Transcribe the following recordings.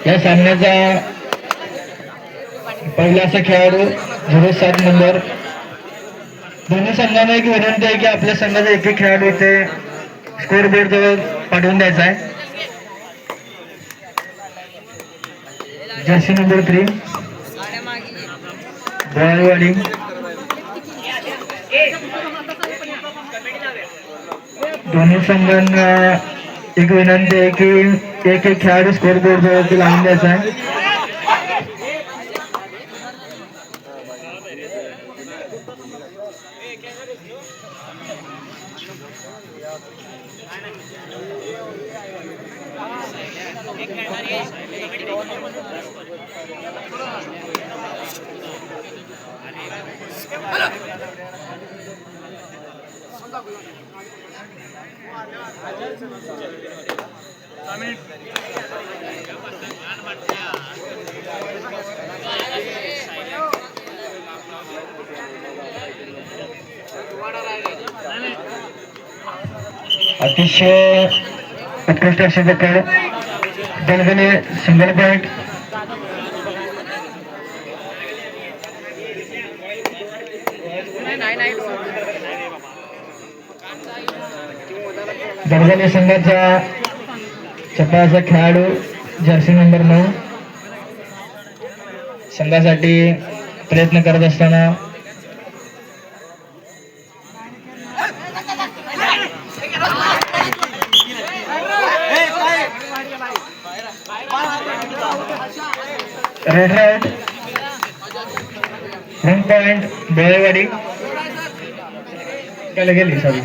या सामन्याचा पहिला असा खेळाडू 07 नंबर. दोन्ही संघांना एक विनंती आहे की आपल्या संघाचा एक एक खेळाडू इथे स्कोर बोर्ड जवळ पाठवून द्यायचा आहे. Jersey number 3 बोळाईवाडी. दोन्ही संघांना एक विनंती आहे की एक एक खेळाडू स्कोर बोर्ड जवळती लावून द्यायचा आहे. अतिशय उत्कृष्ट अशी पकड. दलगले सिंगल पॉइंट. दलगले संघाचा चपळाचा खेळाडू जर्सी नंबर 9 संघासाठी प्रयत्न करत असताना रेड राईट 1 पॉइंट बेळेवाडी. त्याला गेली सॉरी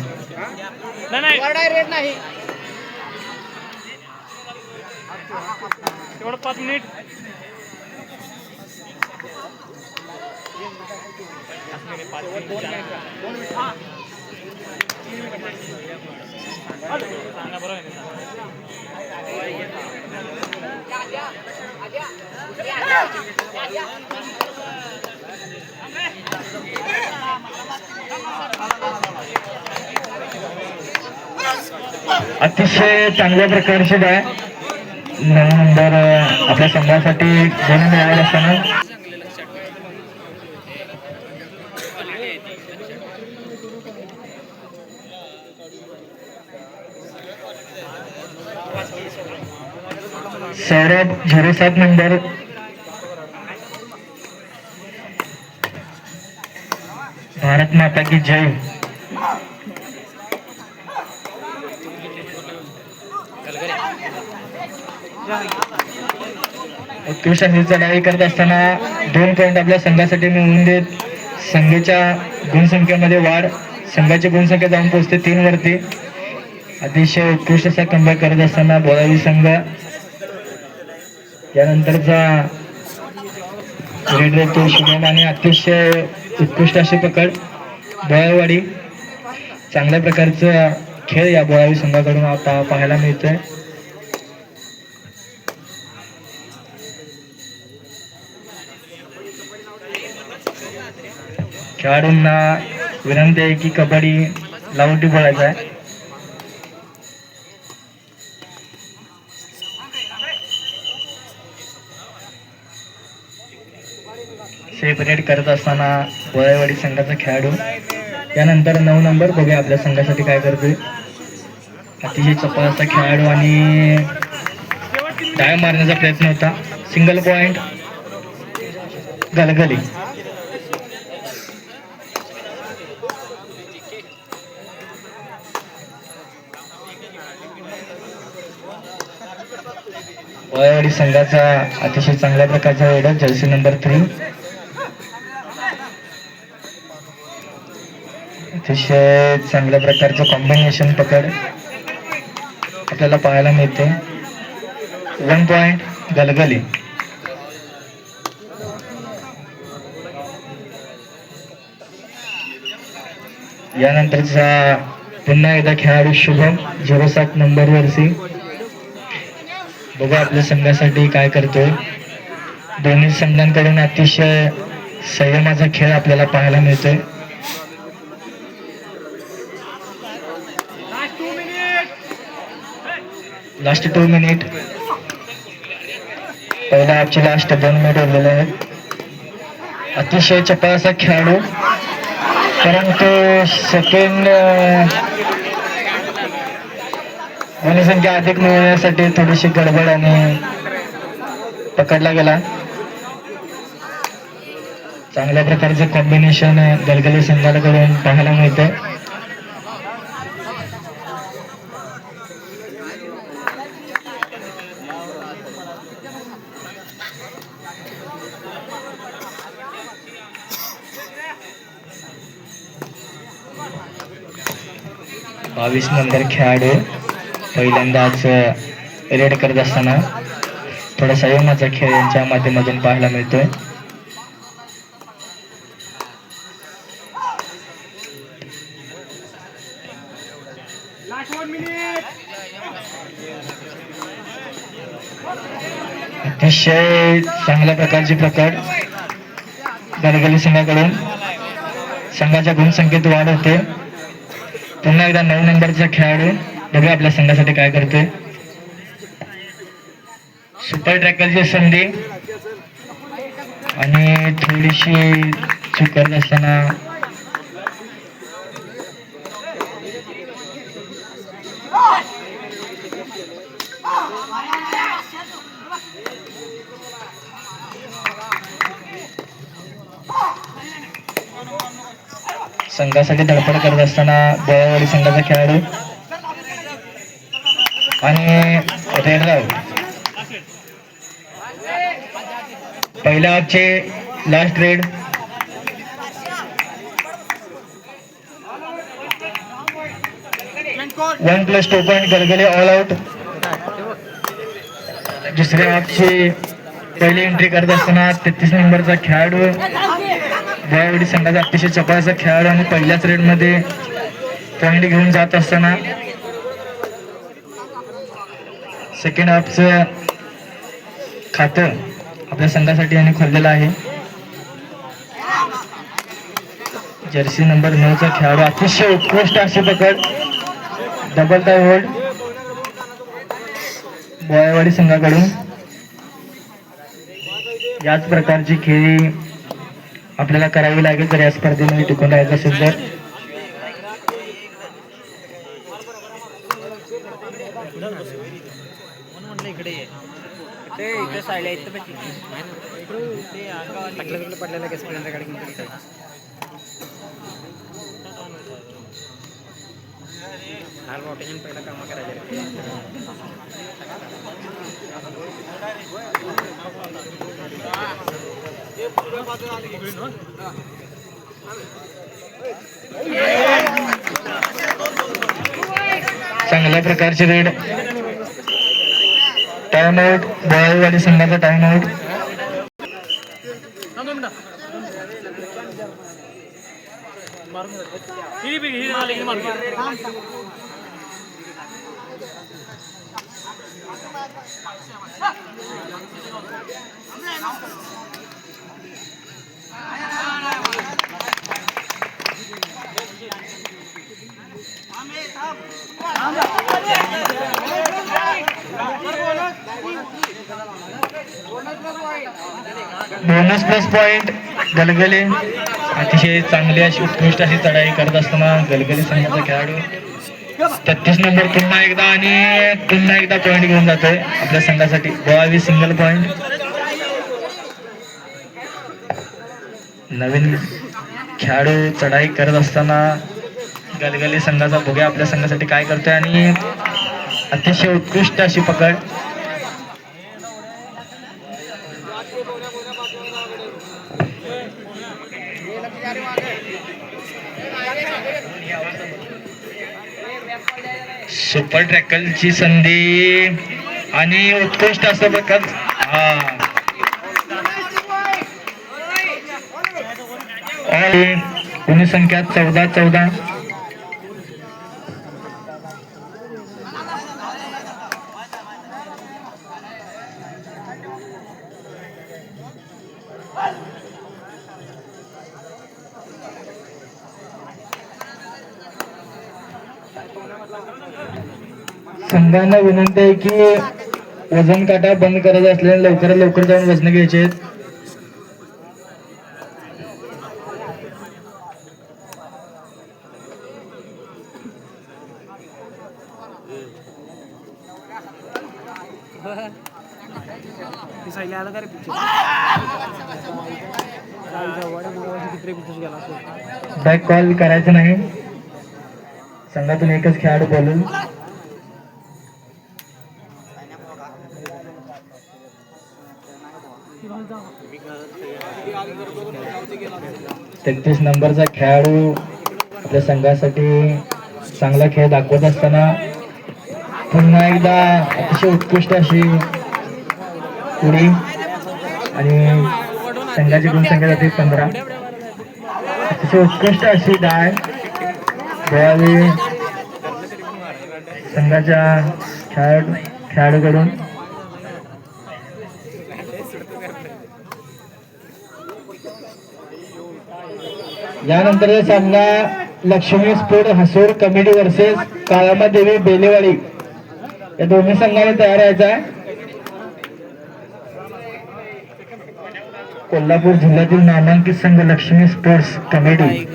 रेड नाही तेवढं 5 मिनिट. अतिशय चांगल्या प्रकारचे डाय 9 नंबर आपल्या संघासाठी घेऊन मिळाले असताना सौरभ 07 नंबर. भारत माता की जय. उत्कृष्ट लढाई करत असताना 2 पॉइंट आपल्या संघासाठी मिळवून देत संघाच्या गुणसंख्येमध्ये वाढ. संघाची गुणसंख्या जाऊन पोहोचते 3 वरती. अतिशय उत्कृष्ट असा कमबॅक करत असताना बोलावी संघ. यानंतरचा रेड रेड तो शुभम आणि अतिशय उत्कृष्ट अशी पकड बोळाईवाडी. चांगल्या प्रकारचा खेळ या बोळावी संघाकडून आता पाहायला मिळतोय. खेळाडूंना विनंती आहे की कबड्डी लावटी बोलायचा आहे. सेपरेट करत असताना बोळाईवाडी संघाचा खेळाडू. यानंतर 9 नंबर बघूया आपल्या संघासाठी काय करतोय. अतिशय चपळाचा खेळाडू आणि डाय मारण्याचा प्रयत्न होता. Single point Galgali. बोळाईवाडी संघाचा अतिशय चांगल्या प्रकारचा वेळ जर्सी नंबर 3. अतिशय चांगल्या प्रकारचं कॉम्बिनेशन पकड आपल्याला पाहायला मिळते. 1 पॉइंट गलगली. यानंतरचा पुन्हा एकदा खेळाडू शुभम 07 नंबर वरती. बघा आपल्या संघासाठी काय करतोय. दोन्ही संघांकडून अतिशय संयमाचा खेळ आपल्याला पाहायला मिळतोय. Last 2 minute. पहिल्या हाफचे लास्ट 2 मिनिट उरलेले आहेत. अतिशय चपळ असा खेळाडू, परंतु सेकंड गुणसंख्या अधिक मिळवण्यासाठी थोडीशी गडबड आणि पकडला गेला. चांगल्या प्रकारचे कॉम्बिनेशन गलगली संघाकडून पाहायला मिळते. बावीस नंबर खेळाडू पहिल्यांदाच रेड करत असताना थोडा संयमाचा खेळ यांच्या माध्यमातून पाहायला मिळतोय. अतिशय चांगल्या प्रकारची पकड गलगली संघाकडून. संघाच्या गुणसंख्येत वाढ होते. पुन्हा एकदा 9 नंबरचा खेळाडू बघूया आपल्या संघासाठी काय करतोय. सुपर टॅकलची संधी आणि थोडीशी चूक करत असताना संघासाठी धडपड करत असताना बोळावाडी संघाचा खेळाडू आणि रेडराव. पहिल्या हाफचे लास्ट रेड. +1 पॉइंट गलगली ऑल आउट. दुसऱ्या हाफची पहिली एंट्री करत असताना 33 नंबरचा खेळाडू बोळावाडी संघाचा अतिशय चपळाचा खेळाडू आणि पहिल्याच रेड मध्ये पॉइंट घेऊन जात असताना सेकंड हाफचं खातं आपल्या संघासाठी यांनी खोललेलं आहे. जर्सी नंबर 9चा खेळाडू अतिशय उत्कृष्ट अशी पकड, डबल टाय होल्ड बोळावाडी संघाकडून. याच प्रकारची खेळी आपल्याला करावी लागेल तर या स्पर्धेमध्ये टिकून राहायचं असेल तर. चांगल्या प्रकारचे रेड. टाइम आउट बोळावाडी संघाचा time out. Bonus plus point Galgali. अतिशय चांगली अशी उत्कृष्ट अशी चढाई करत असताना गलगली संघाचा खेळाडू 33 नंबर पुन्हा एकदा पॉइंट घेऊन जातोय आपल्या संघासाठी. 22 सिंगल पॉइंट. नवीन खेळाडू चढाई करत असताना गलगली संघाचा बघूया आपल्या संघासाठी काय करतोय आणि अतिशय उत्कृष्ट अशी पकड. सुपर ट्रॅकलची संधी आणि उत्कृष्ट असं प्रकार. गुणसंख्या 14-14. संघांना विनंती आहे की वजन काटा बंद करायचा असल्याने लवकरात लवकर जाऊन वजन घ्यायचे आहेत. बॅक कॉल करायचं नाही. संघातून एकच खेळाडू बोलून. तेहतीस नंबरचा खेळाडू आपल्या संघासाठी चांगला खेळ दाखवत असताना पुन्हा एकदा अतिशय उत्कृष्ट अशी उडी आणि संघाची गुणसंख्या जाते 15. अतिशय उत्कृष्ट अशी डाय गोळावी संघाच्या खेळाडूकडून. यानंतरचा सामना Lakshmi sport हसूर committee versus काळामादेवी Belewadi या दोन्ही संघाने तयार व्हायचा आहे. कोल्हापूर जिल्ह्यातील नामांकित संघ लक्ष्मी स्पोर्ट्स कमिटी.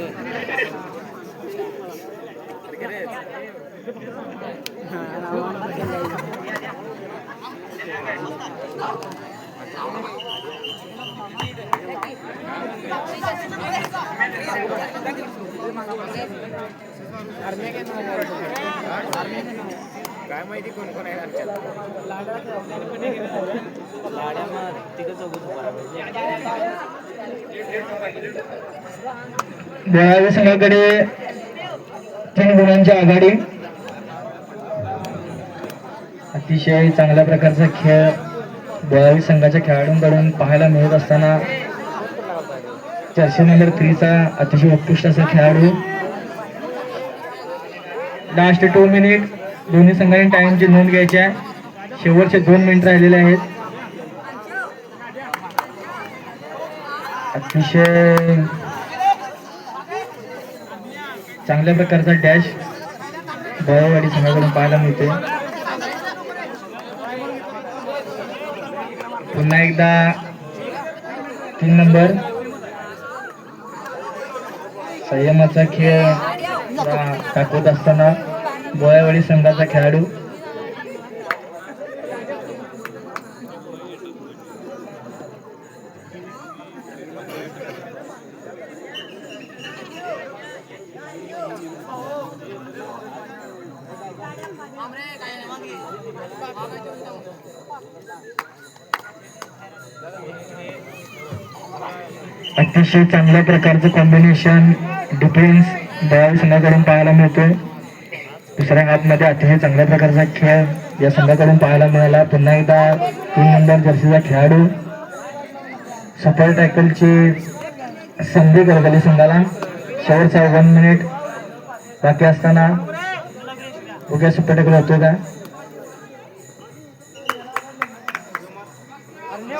काय माहिती कोण कोण आहे बेळगावी संघाकडे 3 गुणांची आघाडी. अतिशय चांगल्या प्रकारचा खेळ बेळगावी संघाच्या खेळाडूंकडून पाहायला मिळत असताना जर्सी नंबर 3 चा अतिशय उत्कृष्ट असा खेळाडू. लास्ट 2 मिनिट दोन्ही संघांनी टाइमची नोंद घ्यायची आहे. शेवटचे 2 मिनिट राहिलेले आहेत. अतिशय चांगल्या प्रकारचा डॅश बेळगावी संघाकडून पाहायला मिळते. पुन्हा एकदा 3 नंबर संयमाचा खेळ दाखवत असताना बोयावाडी संघाचा खेळाडू. अतिशय चांगल्या प्रकारचं कॉम्बिनेशन डिफेन्स बेळगावी संघाकडून पाहायला मिळतोय. दुसऱ्या हाफमध्ये अतिशय चांगल्या प्रकारचा खेळ या संघाकडून पाहायला मिळाला. पुन्हा एकदा 3 नंबर जर्सीचा खेळाडू. सुपर टॅकलची संधी गलगली संघाला. शेवटचा 1 मिनिट बाकी असताना उद्या सुपर टॅकल होतोय का.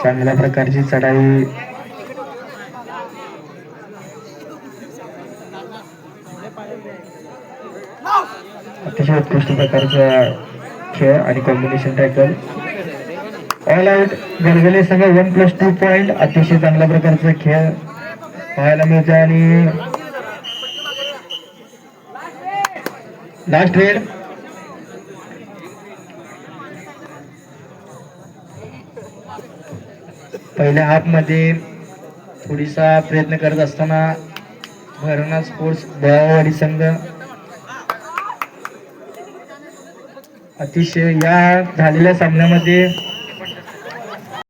चांगल्या प्रकारची चढाई अतिशय उत्कृष्ट प्रकारचा खेळ आणि combination tackle. All out Galgali संघ 1+2 पॉइंट. अतिशय चांगल्या प्रकारचा खेळ पाहायला मिळतो. आणि लास्ट वेळ पहिल्या हाफ मध्ये थोडीसा प्रयत्न करत असताना भरणा स्पोर्ट्स बेळगावी संघ अतिशय या झालेल्या सामन्यामध्ये